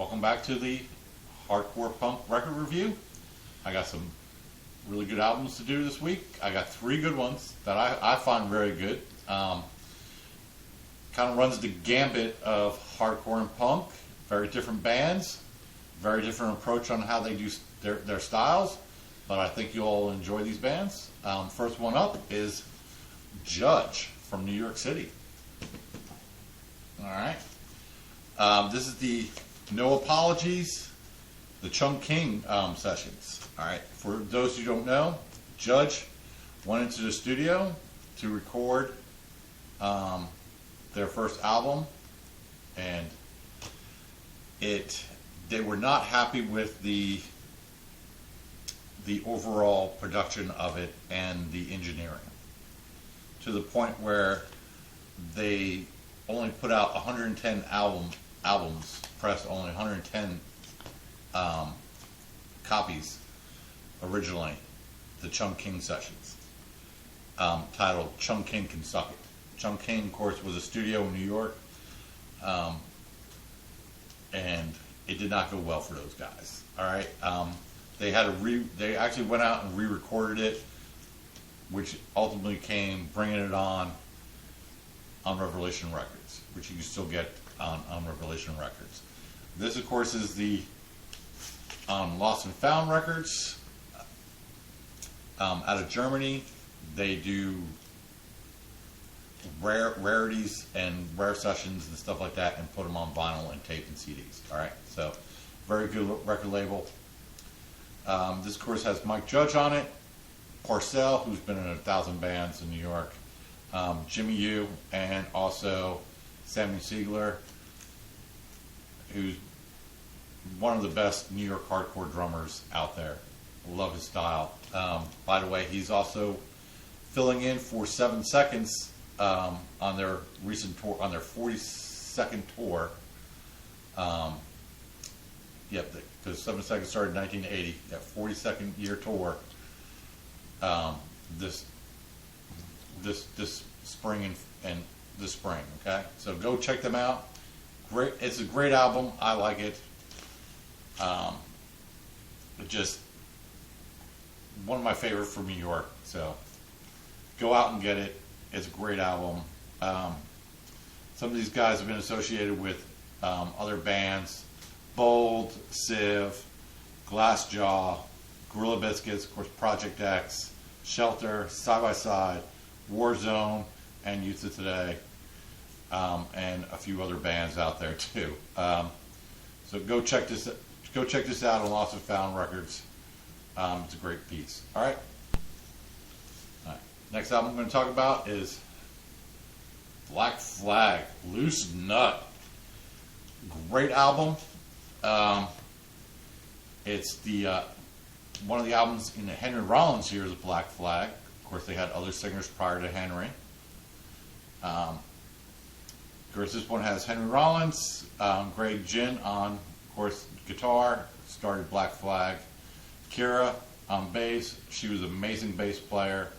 Welcome back to the Hardcore Punk record review. I got some really good albums to do this week. I got three good ones that I find very good. Kind of runs the gambit of hardcore and punk. Very different bands, very different approach on how they do their styles, but I think you'll all enjoy these bands. First one up is Judge from New York City. Alright. This is the No Apologies, the Chung King sessions. Alright, for those who don't know, Judge went into the studio to record their first album, and they were not happy with the overall production of it and the engineering, to the point where they only put out 110 albums, pressed only 110 copies originally, the Chung King sessions, titled Chung King Can Suck It. Chung King, of course, was a studio in New York, and it did not go well for those guys. All right, they actually went out and re-recorded it, which ultimately came bringing it on Revelation Records, which you can still get on Revelation Records. This, of course, is the Lost and Found Records out of Germany. They do rarities and rare sessions and stuff like that, and put them on vinyl and tape and CDs. All right, so very good record label. This, of course, has Mike Judge on it, Parcell, who's been in 1,000 bands in New York, Jimmy Yu, and also Sammy Siegler, who's one of the best New York hardcore drummers out there. Love his style. By the way, he's also filling in for 7 Seconds on their recent tour, on their 42nd tour. Because 7 Seconds started in 1980. That 42nd year tour. This spring and this spring. Okay, so go check them out. Great, it's a great album. I like it. Just one of my favorite from New York. So go out and get it. It's a great album. Some of these guys have been associated with other bands: Bold, Civ, Glassjaw, Gorilla Biscuits, of course, Project X, Shelter, Side by Side, Warzone, and Youth of Today, and a few other bands out there too. So go check this out on Lost and Found Records. It's a great piece. All right. Next album I'm going to talk about is Flagg, Loose Nut. Great album. It's the one of the albums in the Henry Rollins years of Black Flag. Of course, they had other singers prior to Henry. Of course, this one has Henry Rollins, Greg Ginn on, of course, guitar. Started Black Flag. Kira on bass. She was an amazing bass player.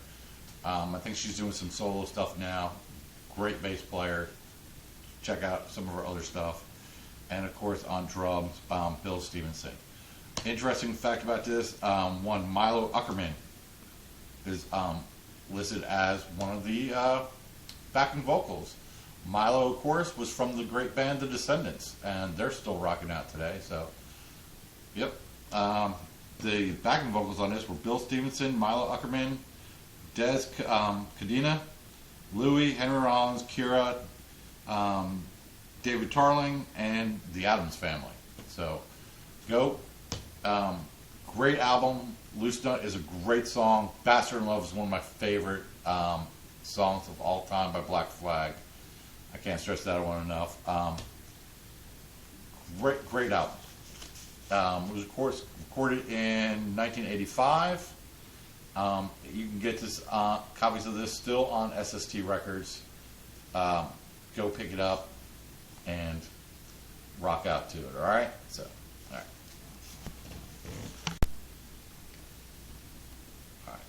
I think she's doing some solo stuff now. Great bass player. Check out some of her other stuff. And of course, on drums, Bill Stevenson. Interesting fact about this: one Milo Uckerman is listed as one of the backing vocals. Milo, of course, was from the great band The Descendants, and they're still rocking out today. So, yep. The backing vocals on this were Bill Stevenson, Milo Uckerman, Des Cadena, Louis, Henry Rollins, Kira, David Tarling, and the Addams Family. So, go. Great album. Loose Nut is a great song. Bastard in Love is one of my favorite songs of all time by Black Flag. I can't stress that one enough. Great album. It was, of course, recorded in 1985. You can get this copies of this still on SST Records. Go pick it up and rock out to it. All right. So, all right. All right.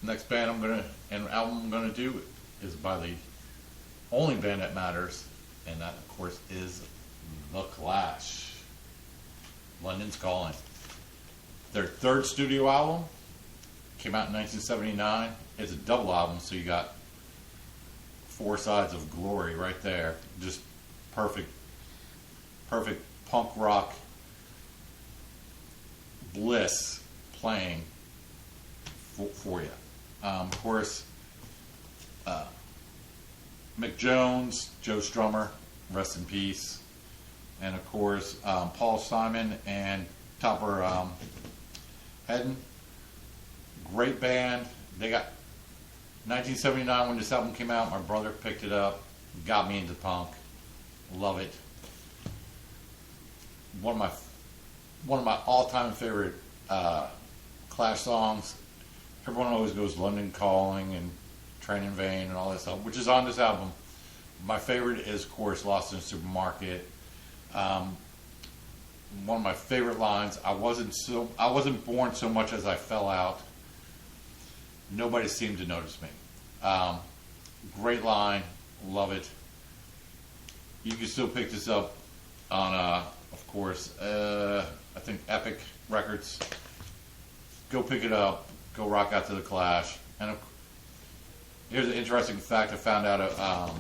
Next band album I'm gonna do is by the only band that matters, and that, of course, is The Clash, London's Calling. Their third studio album came out in 1979. It's a double album, so you got four sides of glory right there. Just perfect punk rock bliss playing for you. Of course, Mick Jones, Joe Strummer, rest in peace. And of course, Paul Simon and Topper Hedden. Great band. They got 1979 when this album came out. My brother picked it up, got me into punk. Love it. One of my all-time favorite Clash songs. Everyone always goes London Calling and Train in Vain and all that stuff, which is on this album. My favorite is, of course, Lost in the Supermarket. One of my favorite lines. I wasn't born so much as I fell out. Nobody seemed to notice me. Great line. Love it. You can still pick this up on, of course, I think Epic Records. Go pick it up. Go rock out to the Clash. And here's an interesting fact I found out a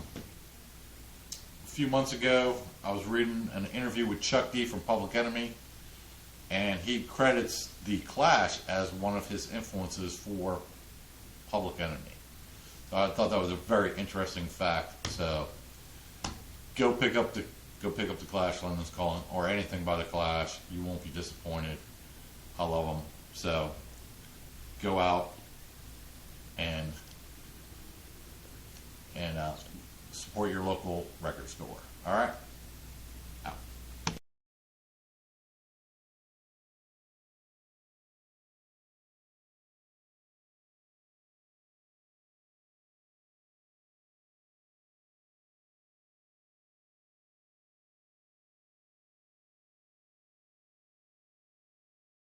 few months ago. I was reading an interview with Chuck D from Public Enemy, and he credits the Clash as one of his influences for Public Enemy. So I thought that was a very interesting fact. So go pick up the Clash, London's Calling, or anything by the Clash. You won't be disappointed. I love them. So go out and support your local record store. All right.